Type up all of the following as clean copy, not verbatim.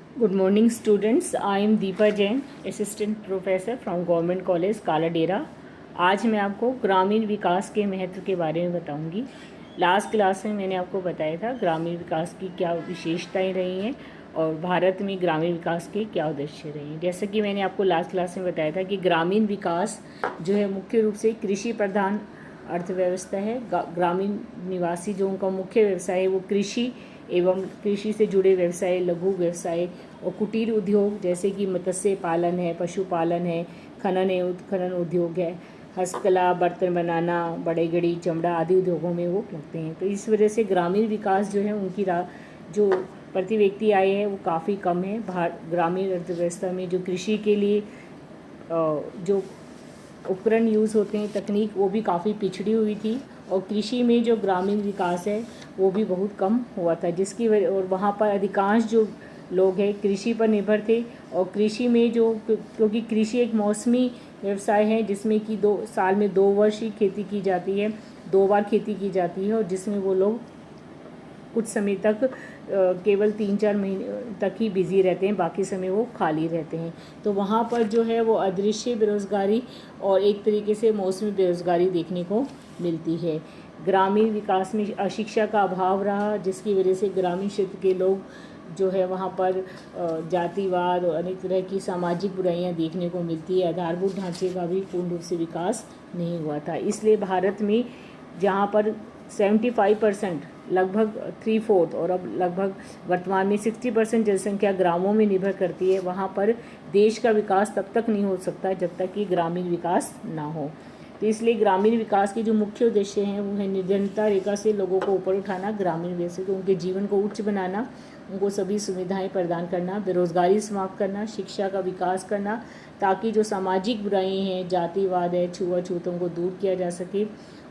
Good morning students. I am Deepa Jain, Assistant Professor from Government College Kaladera. आज मैं आपको ग्रामीण विकास के महत्व के बारे में बताऊंगी। लास्ट क्लास में मैंने आपको बताया था ग्रामीण विकास की क्या विशेषताएं रही हैं और भारत में ग्रामीण विकास के क्या उद्देश्य रहे हैं। जैसे कि मैंने आपको लास्ट क्लास में बताया था कि ग्रामीण विकास जो है मुख्य रूप से कृषि प्रधान अर्थव्यवस्था है। ग्रामीण निवासी जो उनका मुख्य व्यवसाय है वो कृषि एवं कृषि से जुड़े व्यवसाय, लघु व्यवसाय और कुटीर उद्योग जैसे कि मत्स्य पालन है, पशुपालन है, खनन उद्योग है, हस्तकला, बर्तन बनाना, बड़ेगड़ी, चमड़ा आदि उद्योगों में वो लगते हैं। तो इस वजह से ग्रामीण विकास जो है उनकी जो प्रति व्यक्ति आय है वो काफ़ी कम है। ग्रामीण अर्थव्यवस्था में जो कृषि के लिए जो उपकरण यूज़ होते हैं, तकनीक, वो भी काफ़ी पिछड़ी हुई थी और कृषि में जो ग्रामीण विकास है वो भी बहुत कम हुआ था, जिसकी वजह और वहाँ पर अधिकांश जो लोग हैं कृषि पर निर्भर थे। और कृषि में क्योंकि कृषि एक मौसमी व्यवसाय है जिसमें कि साल में 2 वर्ष ही खेती की जाती है, 2 बार खेती की जाती है और जिसमें वो लोग कुछ समय तक केवल 3-4 महीने तक ही बिज़ी रहते हैं, बाकी समय वो खाली रहते हैं। तो वहाँ पर जो है वो अदृश्य बेरोज़गारी और एक तरीके से मौसमी बेरोज़गारी देखने को मिलती है। ग्रामीण विकास में अशिक्षा का अभाव रहा, जिसकी वजह से ग्रामीण क्षेत्र के लोग जो है वहाँ पर जातिवाद और अनेक तरह की सामाजिक बुराइयाँ देखने को मिलती है। आधारभूत ढांचे का भी पूर्ण रूप से विकास नहीं हुआ था। इसलिए भारत में जहाँ पर 75% लगभग 3/4 और अब लगभग वर्तमान में 60% जनसंख्या ग्रामों में निर्भर करती है, वहाँ पर देश का विकास तब तक नहीं हो सकता जब तक कि ग्रामीण विकास ना हो। तो इसलिए ग्रामीण विकास के जो मुख्य उद्देश्य हैं वो है निर्धनता रेखा से लोगों को ऊपर उठाना, ग्रामीण वैसे तो उनके जीवन को उच्च बनाना, उनको सभी सुविधाएं प्रदान करना, बेरोजगारी समाप्त करना, शिक्षा का विकास करना, ताकि जो सामाजिक बुराई हैं, जातिवाद है, छुआछूतों को दूर किया जा सके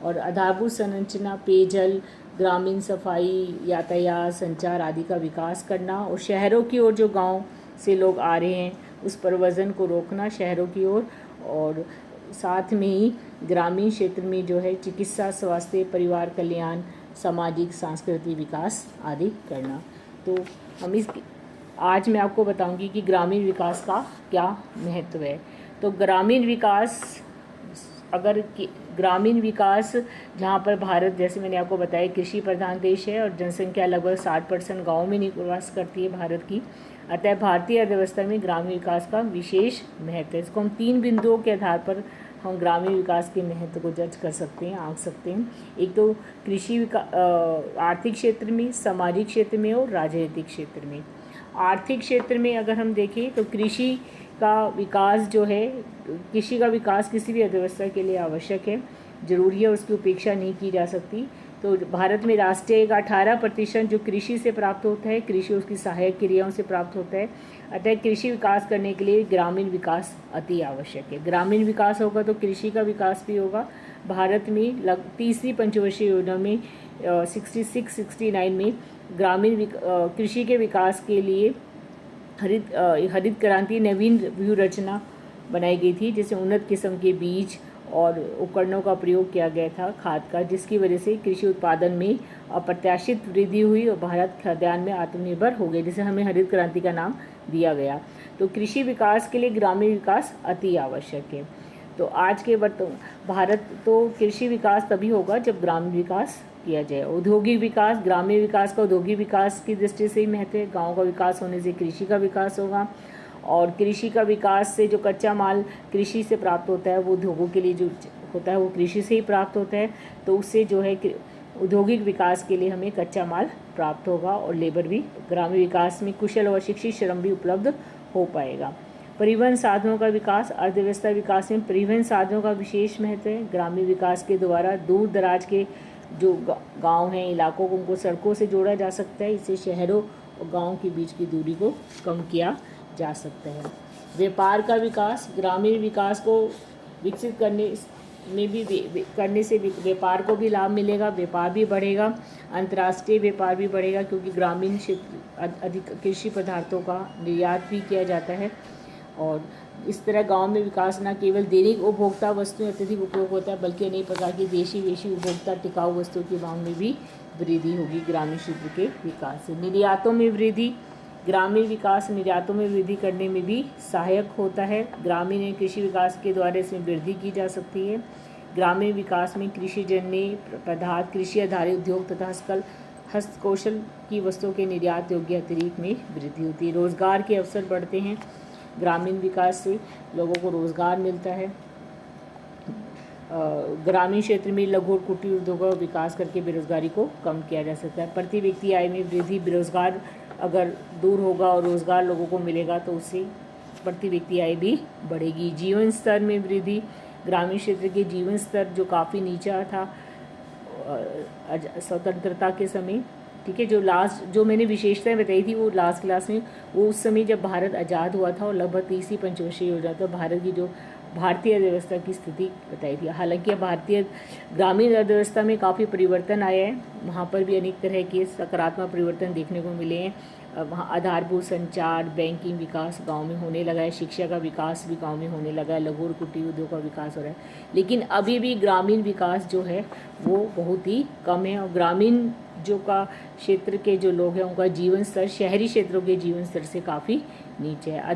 और आधारभूत संरचना, पेयजल, ग्रामीण सफाई, यातायात, संचार आदि का विकास करना और शहरों की ओर जो गांव से लोग आ रहे हैं उस प्रव्रजन को रोकना शहरों की ओर, और साथ में ही ग्रामीण क्षेत्र में जो है चिकित्सा, स्वास्थ्य, परिवार कल्याण, सामाजिक सांस्कृतिक विकास आदि करना। तो आज मैं आपको बताऊंगी कि ग्रामीण विकास का क्या महत्व है। तो ग्रामीण विकास जहाँ पर भारत, जैसे मैंने आपको बताया, कृषि प्रधान देश है और जनसंख्या लगभग 60% गाँव में निवास करती है भारत की। अतः भारतीय अर्थव्यवस्था में ग्रामीण विकास का विशेष महत्व है। इसको हम 3 बिंदुओं के आधार पर हम ग्रामीण विकास के महत्व को जज कर सकते हैं, आंक सकते हैं। एक तो आर्थिक क्षेत्र में, सामाजिक क्षेत्र में और राजनीतिक क्षेत्र में। आर्थिक क्षेत्र में अगर हम देखें तो कृषि का विकास किसी भी अर्थव्यवस्था के लिए आवश्यक है, जरूरी है, उसकी उपेक्षा नहीं की जा सकती। तो भारत में राष्ट्रीय का 18% जो कृषि से प्राप्त होता है, कृषि उसकी सहायक क्रियाओं से प्राप्त होता है। अतः कृषि विकास करने के लिए ग्रामीण विकास अति आवश्यक है। ग्रामीण विकास होगा तो कृषि का विकास भी होगा। भारत में तीसरी पंचवर्षीय योजना में 66-69 में कृषि के विकास के लिए हरित क्रांति नवीन व्यू रचना बनाई गई थी, जिससे उन्नत किस्म के बीज और उपकरणों का प्रयोग किया गया था, खाद का, जिसकी वजह से कृषि उत्पादन में अप्रत्याशित वृद्धि हुई और भारत खाद्यान्न में आत्मनिर्भर हो गए, जिसे हमें हरित क्रांति का नाम दिया गया। तो कृषि विकास के लिए ग्रामीण विकास अति आवश्यक है। तो आज के भारत तो कृषि विकास तभी होगा जब ग्रामीण विकास किया जाए। औद्योगिक विकास, ग्रामीण विकास का औद्योगिक विकास की दृष्टि से ही महत्व है। गाँव का विकास होने से कृषि का विकास होगा और कृषि का विकास से जो कच्चा माल कृषि से प्राप्त होता है वो उद्योगों के लिए जो होता है वो कृषि से ही प्राप्त होता है। तो उससे जो है औद्योगिक विकास के लिए हमें कच्चा माल प्राप्त होगा और लेबर भी, ग्रामीण विकास में कुशल और शिक्षित श्रम भी उपलब्ध हो पाएगा। परिवहन साधनों का विकास, अर्थव्यवस्था विकास में परिवहन साधनों का विशेष महत्व है। ग्रामीण विकास के द्वारा दूर दराज के जो गांव हैं, इलाकों को, उनको सड़कों से जोड़ा जा सकता है। इससे शहरों और गाँव के बीच की दूरी को कम किया जा सकता है। व्यापार का विकास, ग्रामीण विकास को विकसित करने से व्यापार को भी लाभ मिलेगा, व्यापार भी बढ़ेगा, अंतर्राष्ट्रीय व्यापार भी बढ़ेगा, क्योंकि ग्रामीण क्षेत्र अधिक कृषि पदार्थों का निर्यात भी किया जाता है। और इस तरह गांव में विकास न केवल दैनिक उपभोक्ता वस्तुएं अत्यधिक उपयोग होता है, बल्कि अनेक प्रकार की देशी विदेशी उपभोक्ता टिकाऊ वस्तुओं की मांग में भी वृद्धि होगी ग्रामीण क्षेत्र के विकास से। निर्यातों में वृद्धि, ग्रामीण विकास निर्यातों में वृद्धि करने में भी सहायक होता है। ग्रामीण एवं कृषि विकास के द्वारा इसमें वृद्धि की जा सकती है। ग्रामीण विकास में कृषिजन्य पदार्थ, कृषि आधारित उद्योग तथा हस्तकौशल की वस्तुओं के निर्यात योग्य अतिरिक्त में वृद्धि होती है। रोजगार के अवसर बढ़ते हैं। ग्रामीण विकास से लोगों को रोजगार मिलता है। ग्रामीण क्षेत्र में लघु और कुटीर उद्योगों का विकास करके बेरोजगारी को कम किया जा सकता है। प्रति व्यक्ति आय में वृद्धि, बेरोजगार अगर दूर होगा और रोजगार लोगों को मिलेगा तो उससे प्रति व्यक्ति आय भी बढ़ेगी। जीवन स्तर में वृद्धि, ग्रामीण क्षेत्र के जीवन स्तर जो काफ़ी नीचा था स्वतंत्रता के समय, ठीक है, जो मैंने विशेषताएं बताई थी वो लास्ट क्लास में, वो उस समय जब भारत आज़ाद हुआ था और लगभग 30 पंचवर्षीय योजना था, भारत की जो भारतीय अर्थव्यवस्था की स्थिति बताई थी। हालांकि भारतीय ग्रामीण अर्थव्यवस्था में काफ़ी परिवर्तन आया है, वहाँ पर भी अनेक तरह के सकारात्मक परिवर्तन देखने को मिले हैं। वहाँ आधारभूत संचार, बैंकिंग विकास गांव में होने लगा है, शिक्षा का विकास भी गांव में होने लगा है, लघु और कुटीर उद्योग का विकास हो रहा है। लेकिन अभी भी ग्रामीण विकास जो है वो बहुत ही कम है और ग्रामीण जो का क्षेत्र के जो लोग हैं उनका जीवन स्तर शहरी क्षेत्रों के जीवन स्तर से काफ़ी नीचे है।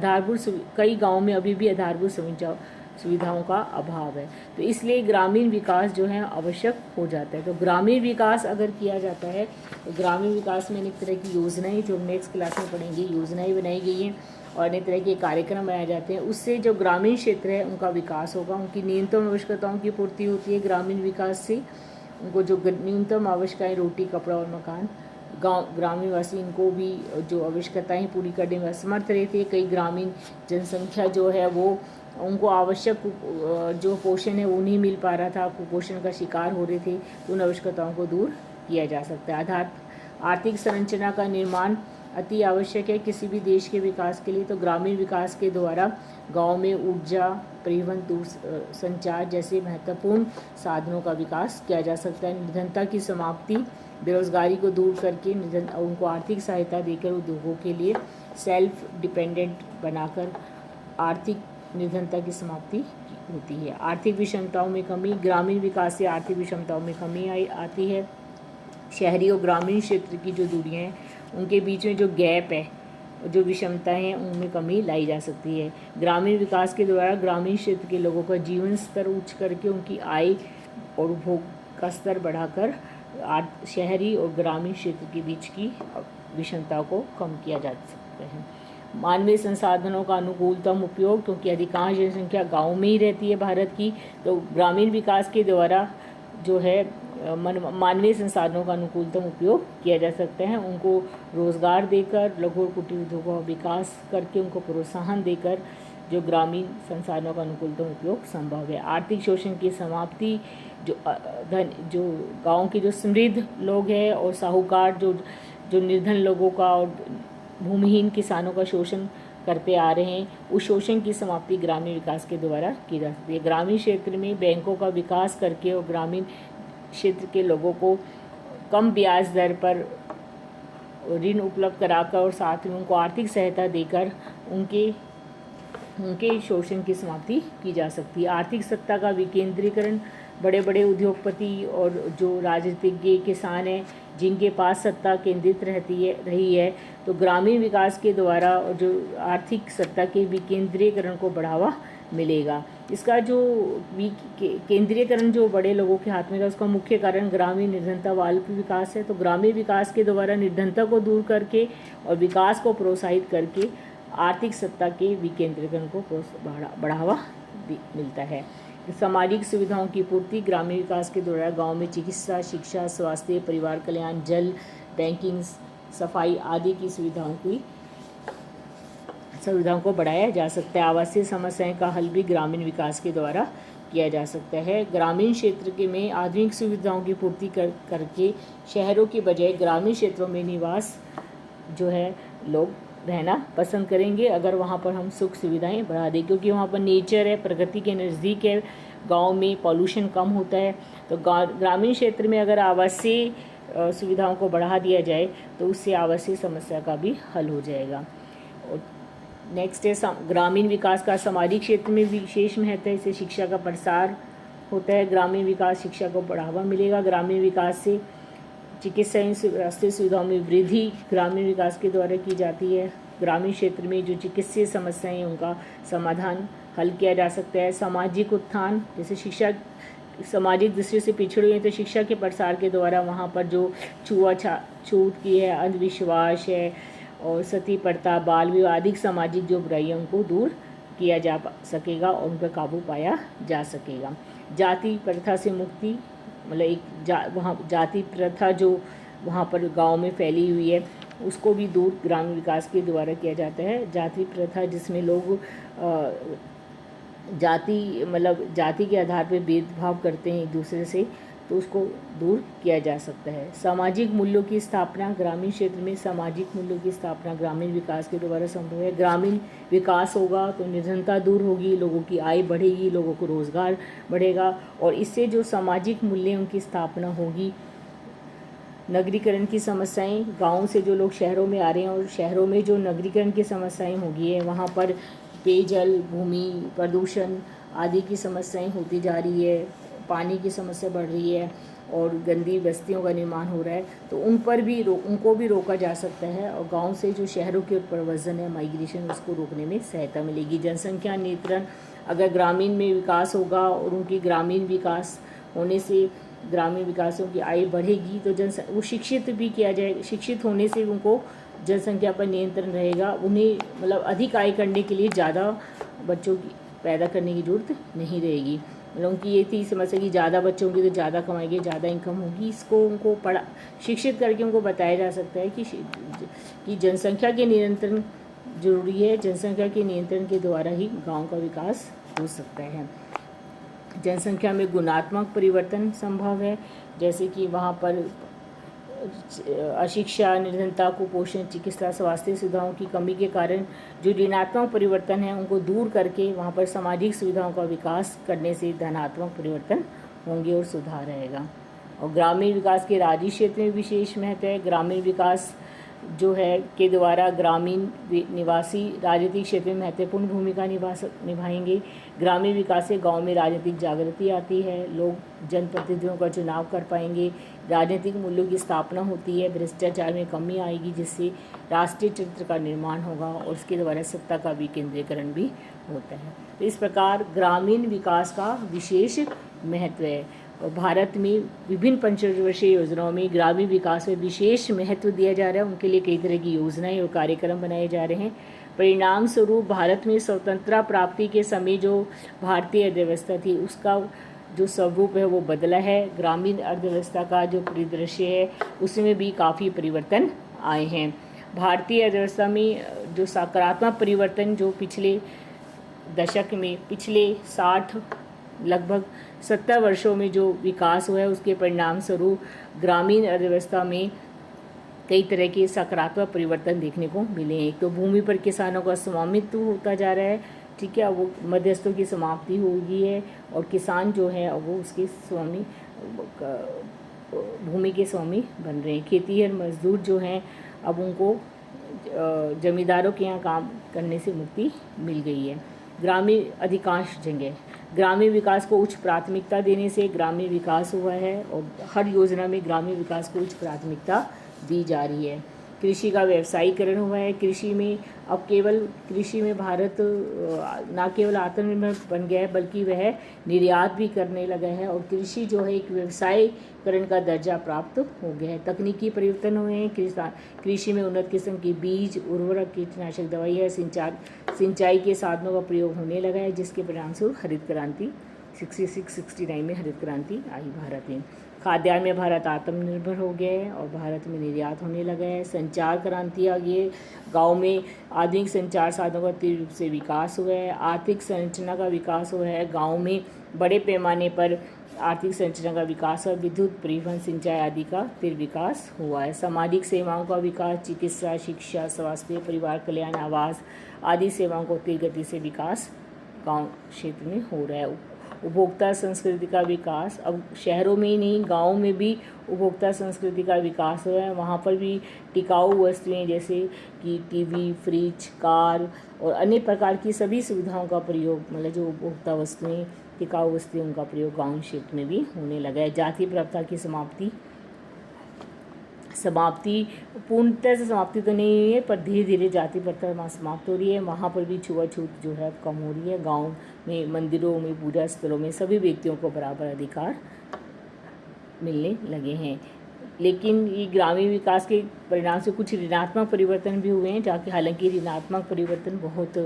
कई गाँव में अभी भी आधारभूत सुविधाओं का अभाव है, तो इसलिए ग्रामीण विकास जो है आवश्यक हो जाता है। तो ग्रामीण विकास अगर किया जाता है तो ग्रामीण विकास में अनेक तरह की योजनाएं, जो नेक्स्ट क्लास में पढ़ेंगे, योजनाएं बनाई गई हैं और अनेक तरह के कार्यक्रम बनाए जाते हैं। उससे जो ग्रामीण क्षेत्र है उनका विकास होगा, उनकी न्यूनतम आवश्यकताओं की पूर्ति होती है। ग्रामीण विकास से उनको जो न्यूनतम आवश्यकताएं, रोटी, कपड़ा और मकान, ग्रामीण वासी इनको भी जो आवश्यकताएं पूरी करने में असमर्थ रहते हैं। कई ग्रामीण जनसंख्या जो है वो उनको आवश्यक जो पोषण है वो नहीं मिल पा रहा था, कुपोषण का शिकार हो रहे थे, तो उन आवश्यकताओं को दूर किया जा सकता है। आर्थिक संरचना का निर्माण अति आवश्यक है किसी भी देश के विकास के लिए। तो ग्रामीण विकास के द्वारा गांव में ऊर्जा, परिवहन, दूर संचार जैसे महत्वपूर्ण साधनों का विकास किया जा सकता है। निर्धनता की समाप्ति, बेरोजगारी को दूर करके उनको आर्थिक सहायता देकर उद्योगों के लिए सेल्फ डिपेंडेंट बनाकर आर्थिक निर्धनता की समाप्ति होती है। आर्थिक विषमताओं में कमी, ग्रामीण विकास से आर्थिक विषमताओं में कमी आती है। शहरी और ग्रामीण क्षेत्र की जो दूरियां हैं उनके बीच में जो गैप है, जो विषमताएं हैं, उनमें कमी लाई जा सकती है। ग्रामीण विकास के द्वारा ग्रामीण क्षेत्र के लोगों का जीवन स्तर उच्च करके उनकी आय और उपभोग का स्तर बढ़ाकर शहरी और ग्रामीण क्षेत्र के बीच की विषमता को कम किया जा सकता है। मानवीय संसाधनों का अनुकूलतम उपयोग, क्योंकि अधिकांश जनसंख्या गाँव में ही रहती है भारत की, तो ग्रामीण विकास के द्वारा जो है मानवीय संसाधनों का अनुकूलतम उपयोग किया जा सकता है। उनको रोजगार देकर, लघु और कुटीर उद्योगों का विकास करके, उनको प्रोत्साहन देकर जो ग्रामीण संसाधनों का अनुकूलतम उपयोग संभव है। आर्थिक शोषण की समाप्ति, जो गाँव के जो समृद्ध लोग हैं और साहूकार जो निर्धन लोगों का और भूमिहीन किसानों का शोषण करते आ रहे हैं, उस शोषण की समाप्ति ग्रामीण विकास के द्वारा की जा सकती है। ग्रामीण क्षेत्र में बैंकों का विकास करके और ग्रामीण क्षेत्र के लोगों को कम ब्याज दर पर ऋण उपलब्ध कराकर और साथ में उनको आर्थिक सहायता देकर उनके शोषण की समाप्ति की जा सकती है। आर्थिक सत्ता का विकेंद्रीकरण, बड़े बड़े उद्योगपति और जो राजनीतिज्ञ, किसान हैं जिनके पास सत्ता केंद्रित रही है, तो ग्रामीण विकास के द्वारा और जो आर्थिक सत्ता के विकेंद्रीकरण को बढ़ावा मिलेगा। इसका जो केंद्रीयकरण जो बड़े लोगों के हाथ में था, उसका मुख्य कारण ग्रामीण निर्धनता व अल्प विकास है। तो ग्रामीण विकास के द्वारा निर्धनता को दूर करके और विकास को प्रोत्साहित करके आर्थिक सत्ता के विकेंद्रीकरण को बढ़ावा मिलता है। सामाजिक सुविधाओं की पूर्ति, ग्रामीण विकास के द्वारा गांव में चिकित्सा, शिक्षा, स्वास्थ्य, परिवार कल्याण, जल, बैंकिंग, सफाई आदि की सुविधाओं को बढ़ाया जा सकता है। आवासीय समस्याएं का हल भी ग्रामीण विकास के द्वारा किया जा सकता है। ग्रामीण क्षेत्र के में आधुनिक सुविधाओं की पूर्ति करके शहरों की बजाय ग्रामीण क्षेत्रों में निवास जो है लोग रहना पसंद करेंगे, अगर वहाँ पर हम सुख सुविधाएं बढ़ा दें, क्योंकि वहाँ पर नेचर है, प्रकृति के नज़दीक है, गांव में पॉल्यूशन कम होता है। तो ग्रामीण क्षेत्र में अगर आवासीय सुविधाओं को बढ़ा दिया जाए तो उससे आवासीय समस्या का भी हल हो जाएगा। और नेक्स्ट है ग्रामीण विकास का सामाजिक क्षेत्र में विशेष महत्व है। इससे शिक्षा का प्रसार होता है। ग्रामीण विकास, शिक्षा को बढ़ावा मिलेगा। ग्रामीण विकास से चिकित्सा स्वास्थ्य सुविधाओं में वृद्धि ग्रामीण विकास के द्वारा की जाती है। ग्रामीण क्षेत्र में जो चिकित्सीय समस्याएं हैं उनका समाधान हल किया जा सकता है। सामाजिक उत्थान, जैसे शिक्षा, सामाजिक दृष्टि से पिछड़े हुए तो शिक्षा के प्रसार के द्वारा वहाँ पर जो छूत की है, अंधविश्वास है और सती प्रथा, बाल विवाह आदि सामाजिक जो बुराइयां उनको दूर किया जा सकेगा और उन पर काबू पाया जा सकेगा। जाति प्रथा से मुक्ति, मतलब वहाँ जाति प्रथा जो वहाँ पर गांव में फैली हुई है उसको भी दूर ग्रामीण विकास के द्वारा किया जाता है। जाति प्रथा जिसमें लोग जाति के आधार पर भेदभाव करते हैं एक दूसरे से, तो उसको दूर किया जा सकता है। सामाजिक मूल्यों की स्थापना, ग्रामीण क्षेत्र में सामाजिक मूल्यों की स्थापना ग्रामीण विकास के द्वारा संभव है। ग्रामीण विकास होगा तो निर्धनता दूर होगी, लोगों की आय बढ़ेगी, लोगों को रोजगार बढ़ेगा और इससे जो सामाजिक मूल्यों की स्थापना होगी। नगरीकरण की समस्याएं, गाँव से जो लोग शहरों में आ रहे हैं और शहरों में जो नगरीकरण की समस्याएं होगी है, वहाँ पर पेयजल, भूमि प्रदूषण आदि की समस्याएं होती जा रही है, पानी की समस्या बढ़ रही है और गंदी बस्तियों का निर्माण हो रहा है, तो उन पर भी उनको भी रोका जा सकता है और गांव से जो शहरों की ओर प्रव्रजन है, माइग्रेशन, उसको रोकने में सहायता मिलेगी। जनसंख्या नियंत्रण, अगर ग्रामीण में विकास होगा और उनकी ग्रामीण विकास होने से ग्रामीण विकासों की आय बढ़ेगी तो वो शिक्षित भी किया जाएगा। शिक्षित होने से उनको जनसंख्या पर नियंत्रण रहेगा, उन्हें मतलब अधिक आय करने के लिए ज़्यादा बच्चों की पैदा करने की जरूरत नहीं रहेगी। मतलब उनकी ये थी समस्या कि ज़्यादा बच्चों की तो ज़्यादा कमाएंगे, ज़्यादा इनकम होगी। इसको उनको शिक्षित करके उनको बताया जा सकता है कि जनसंख्या के नियंत्रण जरूरी है। जनसंख्या के नियंत्रण के द्वारा ही गांव का विकास हो सकता है। जनसंख्या में गुणात्मक परिवर्तन संभव है, जैसे कि वहाँ पर अशिक्षा, निर्धनता, कुपोषण, चिकित्सा स्वास्थ्य सुविधाओं की कमी के कारण जो ऋणात्मक परिवर्तन है उनको दूर करके वहाँ पर सामाजिक सुविधाओं का विकास करने से धनात्मक परिवर्तन होंगे और सुधार रहेगा। और ग्रामीण विकास के राज्य क्षेत्र में विशेष महत्व है। ग्रामीण विकास जो है के द्वारा ग्रामीण निवासी राजनीतिक क्षेत्र में महत्वपूर्ण भूमिका निभाएंगे। ग्रामीण विकास से गांव में राजनीतिक जागृति आती है, लोग जनप्रतिनिधियों का चुनाव कर पाएंगे, राजनीतिक मूल्यों की स्थापना होती है, भ्रष्टाचार में कमी आएगी जिससे राष्ट्रीय चरित्र का निर्माण होगा और उसके द्वारा सत्ता का विकेंद्रीकरण भी होता है। तो इस प्रकार ग्रामीण विकास का विशेष महत्व है और भारत में विभिन्न पंचवर्षीय योजनाओं में ग्रामीण विकास में विशेष महत्व दिया जा रहा है। उनके लिए कई तरह की योजनाएं और कार्यक्रम बनाए जा रहे हैं। परिणाम स्वरूप भारत में स्वतंत्रता प्राप्ति के समय जो भारतीय अर्थव्यवस्था थी उसका जो स्वरूप है वो बदला है। ग्रामीण अर्थव्यवस्था का जो परिदृश्य है उसमें भी काफ़ी परिवर्तन आए हैं। भारतीय अर्थव्यवस्था में जो सकारात्मक परिवर्तन जो पिछले दशक में, पिछले 60 लगभग 70 वर्षों में जो विकास हुआ है उसके परिणाम स्वरूप ग्रामीण अर्थव्यवस्था में कई तरह के सकारात्मक परिवर्तन देखने को मिले हैं। एक तो भूमि पर किसानों का स्वामित्व होता जा रहा है, ठीक है, वो मध्यस्थों की समाप्ति हो गई है और किसान जो है वो उसके स्वामी, भूमि के स्वामी बन रहे हैं। खेतीहर मजदूर जो हैं अब उनको जमींदारों के यहाँ काम करने से मुक्ति मिल गई है। ग्रामीण अधिकांश जगह ग्रामीण विकास को उच्च प्राथमिकता देने से ग्रामीण विकास हुआ है और हर योजना में ग्रामीण विकास को उच्च प्राथमिकता दी जा रही है। कृषि का व्यवसायीकरण हुआ है। कृषि में अब कृषि में भारत न केवल आत्मनिर्भर बन गया है बल्कि वह निर्यात भी करने लगा है और कृषि जो है एक व्यवसायीकरण का दर्जा प्राप्त हो गया है। तकनीकी परिवर्तन हुए हैं। कृषि में उन्नत किस्म के बीज, उर्वरक, कीटनाशक दवाइयाँ, सिंचाई के साधनों का प्रयोग होने लगा है जिसके परिणामस्वरूप हरित क्रांति 66-69 में हरित क्रांति आई भारत में। खाद्यान्न में भारत आत्मनिर्भर हो गया है और भारत में निर्यात होने लगा है। संचार क्रांति आ गई है। गाँव में आधुनिक संचार साधनों का तीव्र रूप से विकास हुआ है। आर्थिक संरचना का विकास हो रहा है। गाँव में बड़े पैमाने पर आर्थिक संरचना का विकास और विद्युत, परिवहन, सिंचाई आदि का तीव्र विकास हुआ है। सामाजिक सेवाओं का विकास, चिकित्सा, शिक्षा, स्वास्थ्य, परिवार कल्याण, आवास आदि सेवाओं को तीव्र गति से विकास गाँव क्षेत्र में हो रहा है। उपभोक्ता संस्कृति का विकास, अब शहरों में ही नहीं गाँव में भी उपभोक्ता संस्कृति का विकास हुआ है। वहाँ पर भी टिकाऊ वस्तुएं जैसे कि टीवी, फ्रिज, कार और अन्य प्रकार की सभी सुविधाओं का प्रयोग, मतलब जो उपभोक्ता वस्तुएं, टिकाऊ वस्तुओं का प्रयोग गाँव क्षेत्र में भी होने लगा है। जाति प्रथा की समाप्ति समाप्ति पूर्णतः से समाप्ति तो नहीं हुई है, पर धीरे धीरे जाति प्रथा वहाँ समाप्त हो रही है। वहाँ पर भी छुआछूत जो है कम हो रही है। गांव में, मंदिरों में, पूजा स्थलों में सभी व्यक्तियों को बराबर अधिकार मिलने लगे हैं। लेकिन ये ग्रामीण विकास के परिणाम से कुछ ऋणात्मक परिवर्तन भी हुए हैं, जहाँ हालांकि ऋणात्मक परिवर्तन बहुत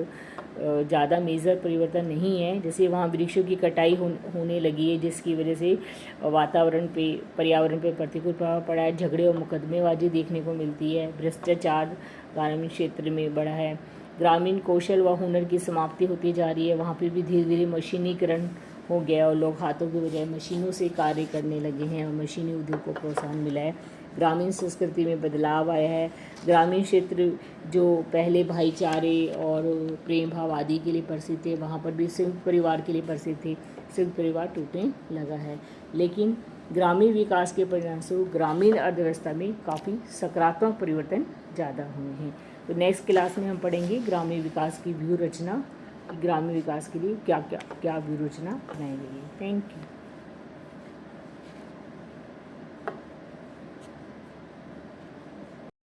ज़्यादा मेजर परिवर्तन नहीं है। जैसे वहाँ वृक्षों की कटाई होने लगी है, जिसकी वजह से पर्यावरण पे प्रतिकूल प्रभाव पड़ा है। झगड़े और मुकदमेबाजी देखने को मिलती है। भ्रष्टाचार ग्रामीण क्षेत्र में बढ़ा है। ग्रामीण कौशल व हुनर की समाप्ति होती जा रही है। वहाँ पर भी धीरे धीरे मशीनीकरण हो गया और लोग हाथों की बजाय मशीनों से कार्य करने लगे हैं और मशीनी उद्योग को प्रोत्साहन मिला है। ग्रामीण संस्कृति में बदलाव आया है। ग्रामीण क्षेत्र जो पहले भाईचारे और प्रेम भाव आदि के लिए प्रसिद्ध थे, वहाँ पर भी संयुक्त परिवार के लिए प्रसिद्ध थे। संयुक्त परिवार टूटने लगा है। लेकिन ग्रामीण विकास के परिणामस्वरूप ग्रामीण अर्थव्यवस्था में काफ़ी सकारात्मक परिवर्तन ज़्यादा हुए हैं। तो नेक्स्ट क्लास में हम पढ़ेंगे ग्रामीण विकास की व्यूह रचना, ग्रामीण विकास के लिए क्या क्या व्यूह रचना बनाई गई है। Thank you.